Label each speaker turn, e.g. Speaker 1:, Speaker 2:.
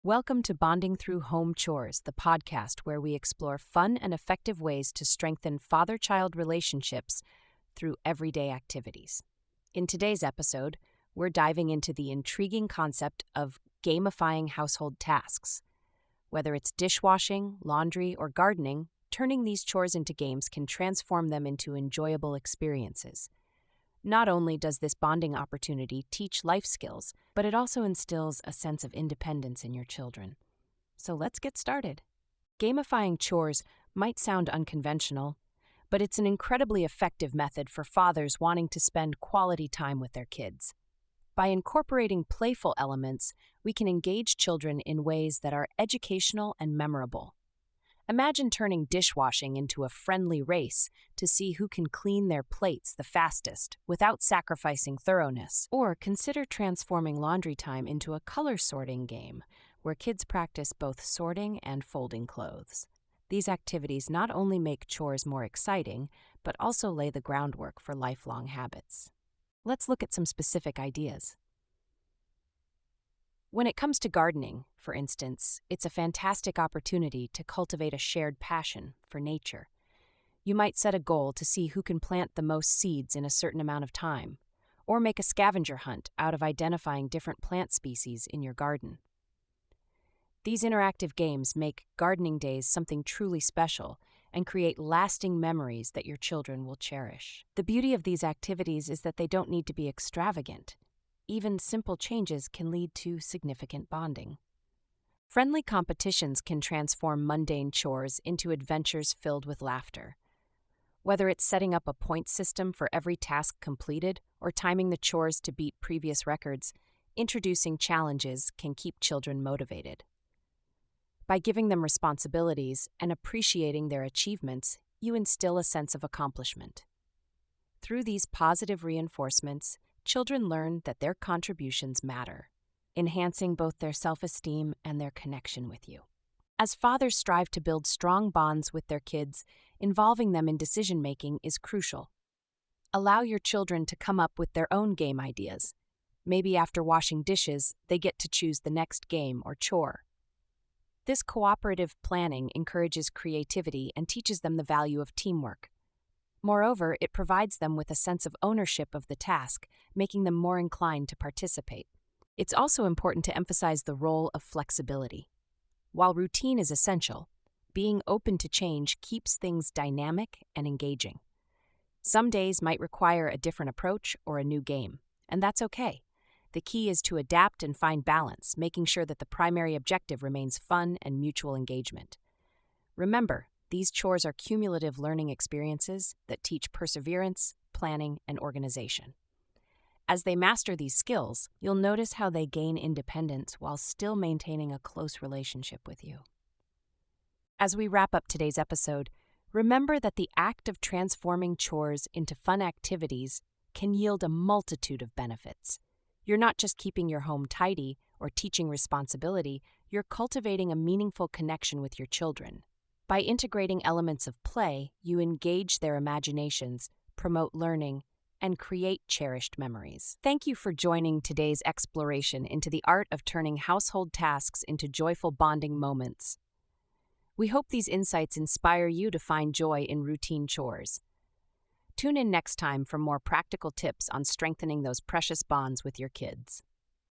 Speaker 1: Welcome to Bonding Through Home Chores, the podcast where we explore fun and effective ways to strengthen father-child relationships through everyday activities. In today's episode, we're diving into the intriguing concept of gamifying household tasks. Whether it's dishwashing, laundry, or gardening, turning these chores into games can transform them into enjoyable experiences. Not only does this bonding opportunity teach life skills, but it also instills a sense of independence in your children. So let's get started. Gamifying chores might sound unconventional, but it's an incredibly effective method for fathers wanting to spend quality time with their kids. By incorporating playful elements, we can engage children in ways that are educational and memorable. Imagine turning dishwashing into a friendly race to see who can clean their plates the fastest without sacrificing thoroughness. Or consider transforming laundry time into a color sorting game where kids practice both sorting and folding clothes. These activities not only make chores more exciting, but also lay the groundwork for lifelong habits. Let's look at some specific ideas. When it comes to gardening, for instance, it's a fantastic opportunity to cultivate a shared passion for nature. You might set a goal to see who can plant the most seeds in a certain amount of time, or make a scavenger hunt out of identifying different plant species in your garden. These interactive games make gardening days something truly special and create lasting memories that your children will cherish. The beauty of these activities is that they don't need to be extravagant. Even simple changes can lead to significant bonding. Friendly competitions can transform mundane chores into adventures filled with laughter. Whether it's setting up a point system for every task completed or timing the chores to beat previous records, introducing challenges can keep children motivated. By giving them responsibilities and appreciating their achievements, you instill a sense of accomplishment. Through these positive reinforcements, children learn that their contributions matter, enhancing both their self-esteem and their connection with you. As fathers strive to build strong bonds with their kids, involving them in decision-making is crucial. Allow your children to come up with their own game ideas. Maybe after washing dishes, they get to choose the next game or chore. This cooperative planning encourages creativity and teaches them the value of teamwork. Moreover, it provides them with a sense of ownership of the task, making them more inclined to participate. It's also important to emphasize the role of flexibility. While routine is essential, being open to change keeps things dynamic and engaging. Some days might require a different approach or a new game, and that's okay. The key is to adapt and find balance, making sure that the primary objective remains fun and mutual engagement. Remember, these chores are cumulative learning experiences that teach perseverance, planning, and organization. As they master these skills, you'll notice how they gain independence while still maintaining a close relationship with you. As we wrap up today's episode, remember that the act of transforming chores into fun activities can yield a multitude of benefits. You're not just keeping your home tidy or teaching responsibility, you're cultivating a meaningful connection with your children. By integrating elements of play, you engage their imaginations, promote learning, and create cherished memories. Thank you for joining today's exploration into the art of turning household tasks into joyful bonding moments. We hope these insights inspire you to find joy in routine chores. Tune in next time for more practical tips on strengthening those precious bonds with your kids.